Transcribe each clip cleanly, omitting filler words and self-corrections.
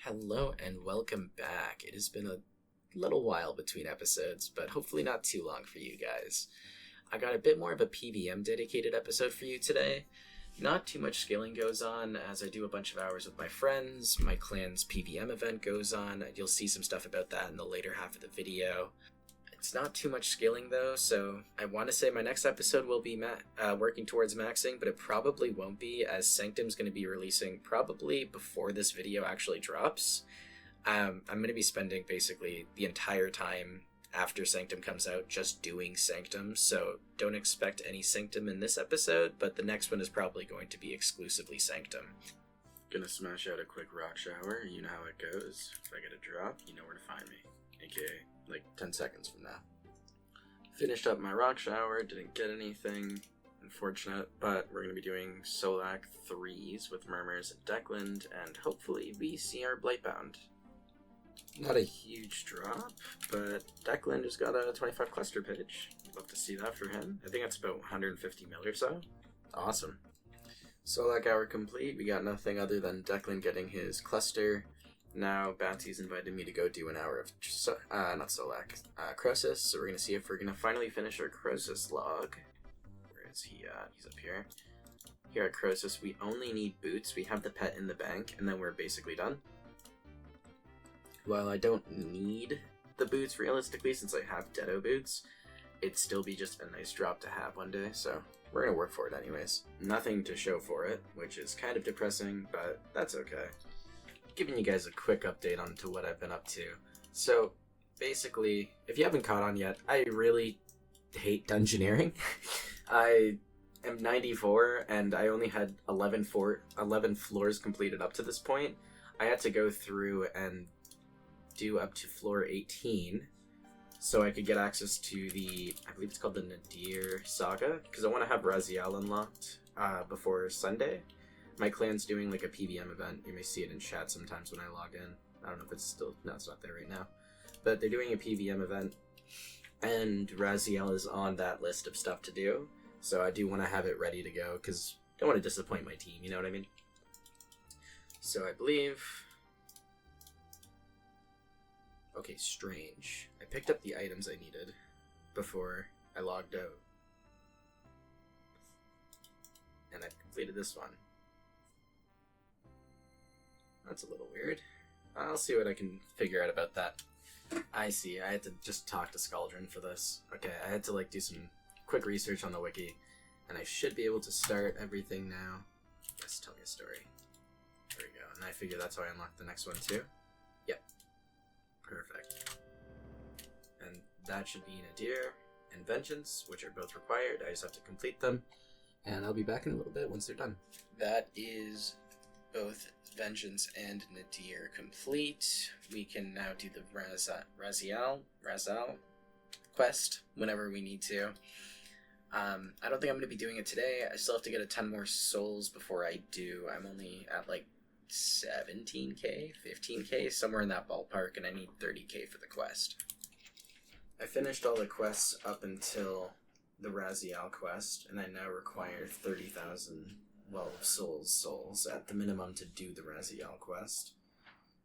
Hello and welcome back. It has been a little while between episodes, but hopefully not too long for you guys. I got a bit more of a PVM dedicated episode for you today. Not too much skilling goes on as I do a bunch of hours with my friends. My clan's PVM event goes on. You'll see some stuff about that in the later half of the video. It's not too much scaling though, so I want to say my next episode will be working towards maxing, but it probably won't be, as Sanctum's going to be releasing probably before this video actually drops. I'm going to be spending basically the entire time after Sanctum comes out just doing Sanctum, so don't expect any Sanctum in this episode, but the next one is probably going to be exclusively Sanctum. Gonna smash out a quick rock shower, you know how it goes. If I get a drop, you know where to find me. AKA, like 10 seconds from now. Finished up my rock shower, didn't get anything, unfortunate, but we're going to be doing Solak 3s with Murmurs and Declan, and hopefully we see our Blightbound. Not a huge drop, but Declan just got a 25 cluster page. Love to see that for him. I think that's about 150 mil or so. Awesome. Solak hour complete. We got nothing other than Declan getting his cluster. Now Batsy's invited me to go do an hour of Croesus, so we're gonna see if we're gonna finally finish our Croesus log. Where is he at? He's up here. Here at Croesus, we only need boots. We have the pet in the bank, and then we're basically done. While I don't need the boots realistically, since I have Deado boots, it'd still be just a nice drop to have one day, so we're gonna work for it anyways. Nothing to show for it, which is kind of depressing, but that's okay. Giving you guys a quick update onto what I've been up to. So, basically, if you haven't caught on yet, I really hate dungeoneering. I am 94, and I only had 11 floors completed up to this point. I had to go through and do up to floor 18, so I could get access to the, I believe it's called the Nadir Saga, because I want to have Raziel unlocked before Sunday. My clan's doing like a PVM event. You may see it in chat sometimes when I log in. I don't know if it's still... No, it's not there right now. But they're doing a PVM event, and Raziel is on that list of stuff to do. So I do want to have it ready to go, because I don't want to disappoint my team, you know what I mean? So I believe... Okay, strange. I picked up the items I needed before I logged out. And I completed this one. That's a little weird. I'll see what I can figure out about that. I see. I had to just talk to Skaldrin for this. Okay, I had to like do some quick research on the wiki, and I should be able to start everything now. Let's tell me a story. There we go. And I figure that's how I unlock the next one too. Yep. Perfect. And that should be Nadir and Vengeance, which are both required. I just have to complete them, and I'll be back in a little bit once they're done. That is both Vengeance and Nadir complete. We can now do the Raziel quest whenever we need to. I don't think I'm going to be doing it today. I still have to get a ton more souls before I do. I'm only at like 17k, 15k, somewhere in that ballpark, and I need 30k for the quest. I finished all the quests up until the Raziel quest, and I now require 30,000 souls at the minimum to do the Raziel quest.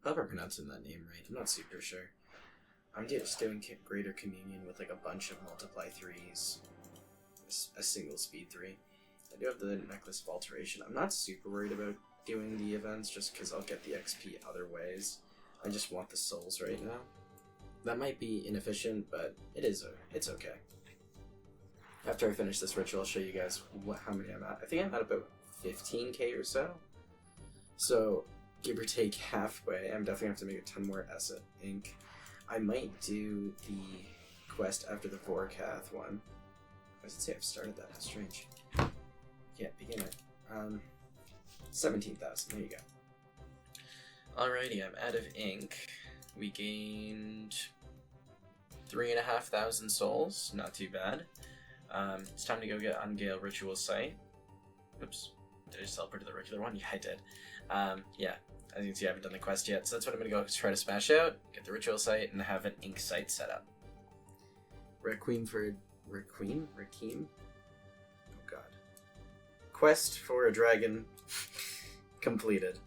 I hope I'm pronouncing that name right. I'm not super sure. I'm just doing Greater Communion with like a bunch of multiply 3s. A single speed 3. I do have the Necklace of Alteration. I'm not super worried about doing the events just because I'll get the XP other ways. I just want the souls right now. That might be inefficient, but it's okay. After I finish this ritual, I'll show you guys how many I'm at. I think I'm at about 15k or so. So, give or take halfway. I'm definitely going to have to make a ton more Esset ink. I might do the quest after the Vorkath one. Why does it say I've started that? That's strange. Yeah, begin it. 17,000. There you go. Alrighty, I'm out of ink. We gained 3,500 souls. Not too bad. It's time to go get Ungale Ritual Site. Oops. Did I just teleport to the regular one? Yeah, I did. Yeah, as you can see, I haven't done the quest yet, so that's what I'm going to go try to smash out, get the ritual site, and have an ink site set up. Requiem? Oh god. Quest for a dragon completed.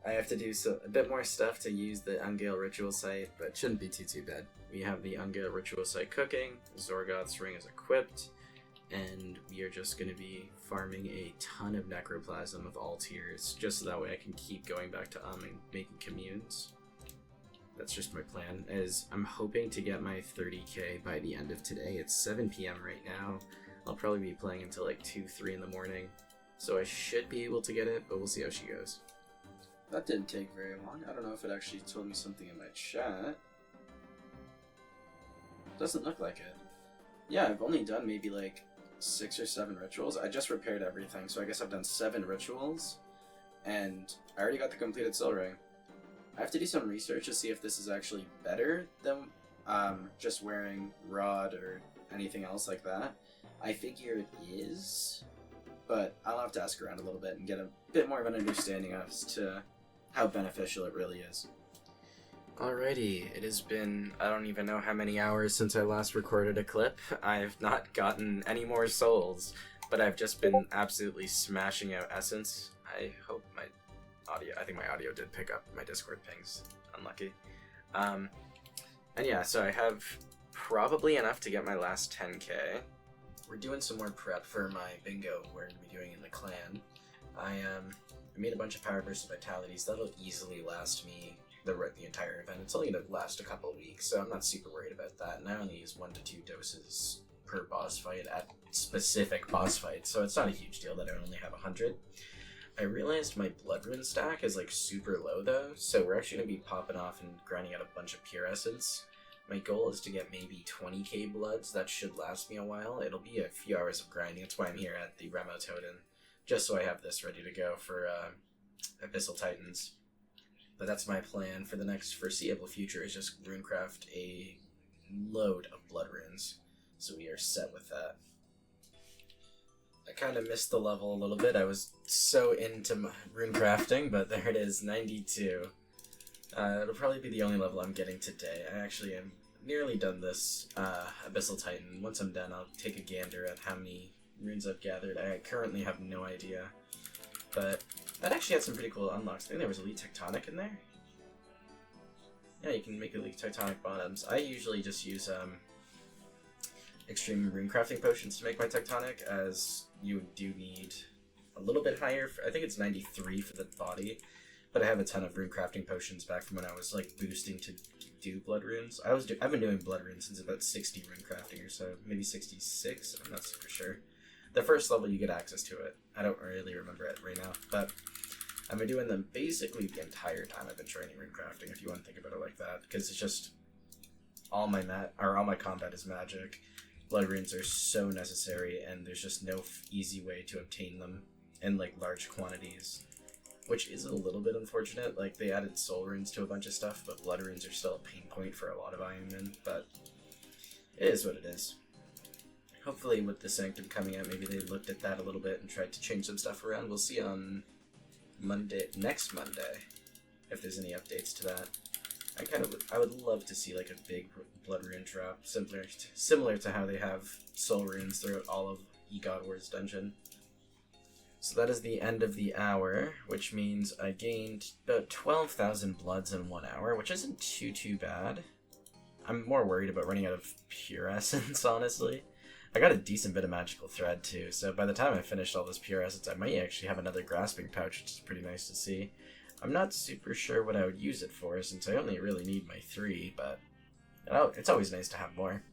I have to do a bit more stuff to use the Ungale Ritual Site, but shouldn't be too bad. We have the Ungale Ritual Site cooking, Zorgoth's Ring is equipped, and we are just going to be farming a ton of Necroplasm of all tiers, just so that way I can keep going back to and making communes. That's just my plan, as I'm hoping to get my 30k by the end of today. It's 7 p.m. right now. I'll probably be playing until like 2, 3 in the morning, so I should be able to get it, but we'll see how she goes. That didn't take very long. I don't know if it actually told me something in my chat. Doesn't look like it. Yeah, I've only done maybe like 6 or 7 rituals. I just repaired everything, so I guess I've done 7 rituals, and I already got the completed Soul Ring. I have to do some research to see if this is actually better than just wearing Rod or anything else like that. I figure it is, but I'll have to ask around a little bit and get a bit more of an understanding as to how beneficial it really is. Alrighty, it has been, I don't even know how many hours since I last recorded a clip. I've not gotten any more souls, but I've just been absolutely smashing out Essence. I hope my I think my audio did pick up. My Discord ping's unlucky. And yeah, so I have probably enough to get my last 10k. We're doing some more prep for my bingo we're going to be doing in the clan. I made a bunch of Power Burst Vitalities. That'll easily last me the entire event. It's only going to last a couple of weeks, so I'm not super worried about that. And I only use 1 to 2 doses per boss fight at specific boss fights, so it's not a huge deal that I only have 100. I realized my Blood Rune stack is like super low though, so we're actually going to be popping off and grinding out a bunch of Pure Essence. My goal is to get maybe 20k bloods. That should last me a while. It'll be a few hours of grinding. That's why I'm here at the Remo Totem, just so I have this ready to go for Abyssal Titans. But that's my plan for the next foreseeable future, is just runecraft a load of Blood Runes. So we are set with that. I kind of missed the level a little bit. I was so into rune crafting, but there it is, 92. It'll probably be the only level I'm getting today. I actually am nearly done this Abyssal Titan. Once I'm done, I'll take a gander at how many runes I've gathered. I currently have no idea, but that actually had some pretty cool unlocks. I think there was Elite Tectonic in there. Yeah, you can make Elite Tectonic bottoms. I usually just use extreme rune crafting potions to make my Tectonic, as you do need a little bit higher. I think it's 93 for the body, but I have a ton of rune crafting potions back from when I was like boosting to do blood runes. I've been doing blood runes since about 60 rune crafting or so, maybe 66. I'm not super sure. The first level you get access to it. I don't really remember it right now, but I've been doing them basically the entire time I've been training rune crafting, if you want to think about it like that, because it's just all my combat is magic. Blood runes are so necessary, and there's just no easy way to obtain them in like large quantities, which is a little bit unfortunate. Like, they added soul runes to a bunch of stuff, but blood runes are still a pain point for a lot of Ironmen, but it is what it is. Hopefully with the Sanctum coming out, maybe they looked at that a little bit and tried to change some stuff around. We'll see on next Monday, if there's any updates to that. I would love to see like a big blood rune drop, similar to how they have soul runes throughout all of God War's dungeon. So that is the end of the hour, which means I gained about 12,000 bloods in 1 hour, which isn't too bad. I'm more worried about running out of pure essence, honestly. I got a decent bit of magical thread too, so by the time I finished all this pure essence, I might actually have another grasping pouch, which is pretty nice to see. I'm not super sure what I would use it for, since I only really need my 3, but it's always nice to have more.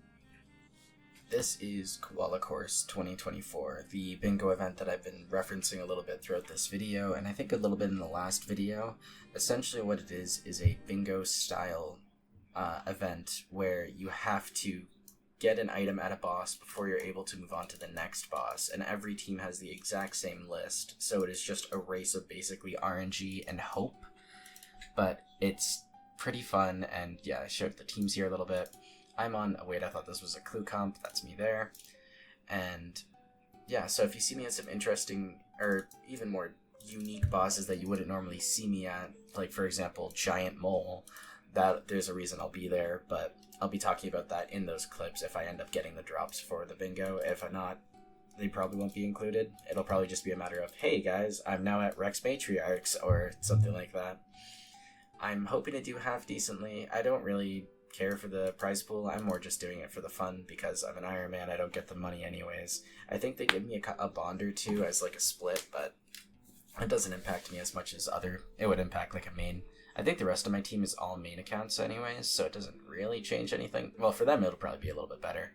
This is Koala Course 2024, the bingo event that I've been referencing a little bit throughout this video, and I think a little bit in the last video. Essentially what it is a bingo style event where you have to get an item at a boss before you're able to move on to the next boss, and every team has the exact same list, so it is just a race of basically RNG and hope, but it's pretty fun. And yeah, I showed the teams here a little bit. I'm on, oh wait, I thought this was a clue comp, that's me there. And yeah, so if you see me at some interesting, or even more unique bosses that you wouldn't normally see me at, like for example, Giant Mole, that there's a reason I'll be there, but I'll be talking about that in those clips if I end up getting the drops for the bingo. If I'm not, they probably won't be included. It'll probably just be a matter of, hey guys, I'm now at Rex Matriarchs, or something like that. I'm hoping to do half decently. I don't really care for the prize pool. I'm more just doing it for the fun because I'm an Ironman. I don't get the money anyways. I think they give me a bond or two as like a split, but it doesn't impact me as much as it would impact like a main. I think the rest of my team is all main accounts anyways, so it doesn't really change anything. Well, for them it'll probably be a little bit better.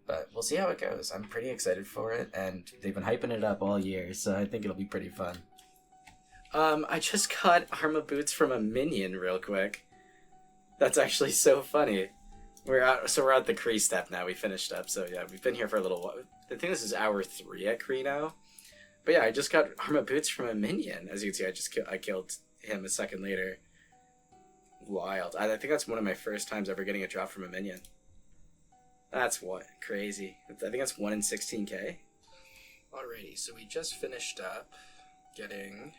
But we'll see how it goes. I'm pretty excited for it, and they've been hyping it up all year, so I think it'll be pretty fun. I just got Arma Boots from a minion real quick. That's actually so funny. We're at the Kree step now. We finished up, so yeah, we've been here for a little while. I think this is hour 3 at Kree now. But yeah, I just got Arma Boots from a minion. As you can see, I killed him a second later. Wild. I think that's one of my first times ever getting a drop from a minion. That's what? Crazy. I think that's 1 in 16k. Alrighty, so we just finished up getting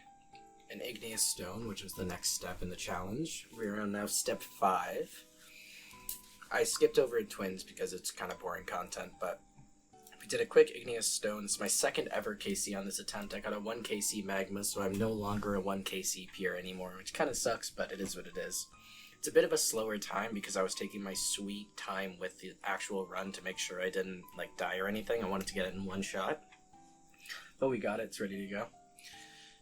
an Igneous Stone, which was the next step in the challenge. We're on now step 5. I skipped over Twins because it's kind of boring content, but we did a quick Igneous Stone. It's my second ever KC on this attempt. I got a 1 KC Magma, so I'm no longer a 1 KC Pure anymore, which kind of sucks, but it is what it is. It's a bit of a slower time because I was taking my sweet time with the actual run to make sure I didn't die or anything. I wanted to get it in one shot. But we got it. It's ready to go.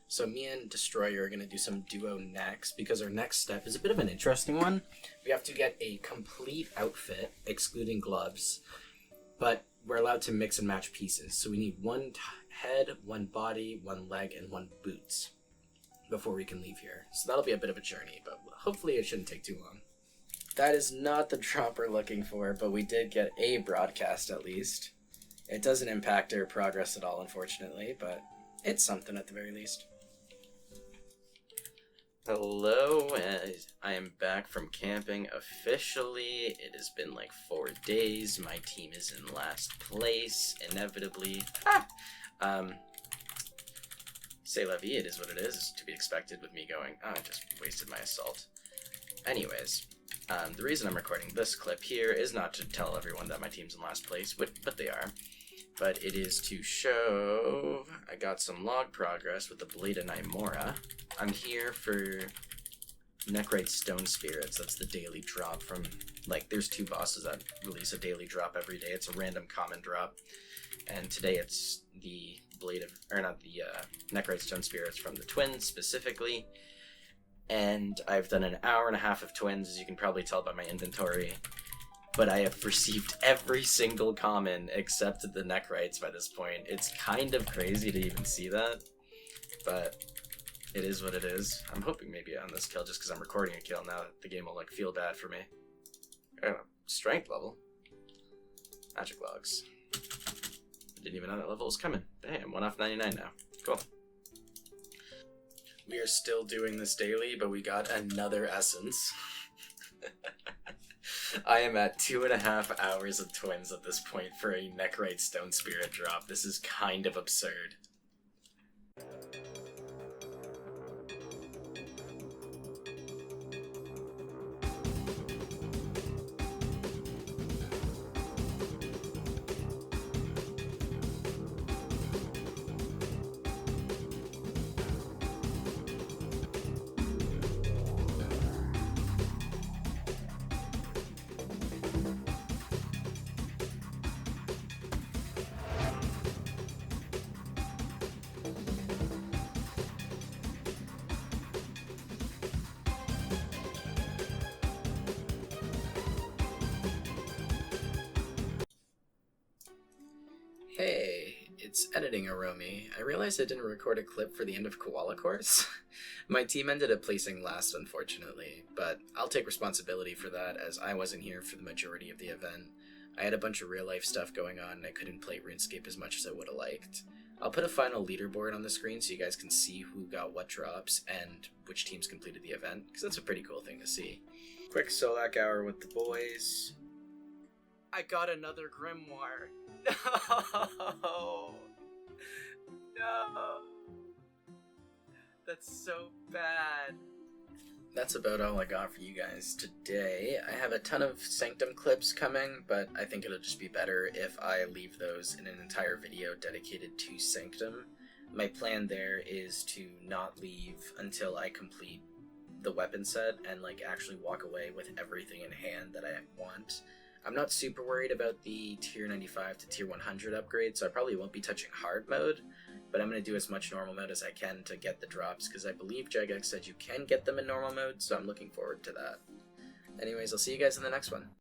So me and Destroyer are going to do some duo next because our next step is a bit of an interesting one. We have to get a complete outfit, excluding gloves, but we're allowed to mix and match pieces. So we need 1 head, 1 body, 1 leg, and 1 boots before we can leave here. So that'll be a bit of a journey, but hopefully it shouldn't take too long. That is not the drop we're looking for, but we did get a broadcast at least. It doesn't impact our progress at all, unfortunately, but it's something at the very least. Hello, I am back from camping officially. It has been 4 days. My team is in last place, inevitably. C'est la vie, it is what it is, to be expected with me going, I just wasted my assault. Anyways, the reason I'm recording this clip here is not to tell everyone that my team's in last place, but they are. But it is to show I got some log progress with the Blade of Nymora. I'm here for Nechrite Stone Spirits. That's the daily drop from, there's 2 bosses that release a daily drop every day. It's a random common drop. And today it's the Nechrite Stone Spirits from the Twins specifically. And I've done an hour and a half of Twins, as you can probably tell by my inventory. But I have received every single common except the Nechrites by this point. It's kind of crazy to even see that, but it is what it is. I'm hoping maybe on this kill, just because I'm recording a kill now, the game will feel bad for me. I don't know, strength level. Magic logs. Didn't even know that level was coming. Damn, 1 off 99 now. Cool. We are still doing this daily, but we got another essence. I am at 2.5 hours of Twins at this point for a Nechrite Stone Spirit drop. This is kind of absurd. Hey, it's editing Aromi. I realized I didn't record a clip for the end of Koala Course. My team ended up placing last, unfortunately, but I'll take responsibility for that as I wasn't here for the majority of the event. I had a bunch of real-life stuff going on and I couldn't play RuneScape as much as I would have liked. I'll put a final leaderboard on the screen so you guys can see who got what drops and which teams completed the event, because that's a pretty cool thing to see. Quick Solak hour with the boys. I got another Grimoire. No! No! That's so bad. that's about all I got for you guys today. I have a ton of Sanctum clips coming, but I think it'll just be better if I leave those in an entire video dedicated to Sanctum. My plan there is to not leave until I complete the weapon set and like actually walk away with everything in hand that I want. I'm not super worried about the tier 95 to tier 100 upgrade, so I probably won't be touching hard mode, but I'm going to do as much normal mode as I can to get the drops, because I believe Jagex said you can get them in normal mode, so I'm looking forward to that. Anyways, I'll see you guys in the next one.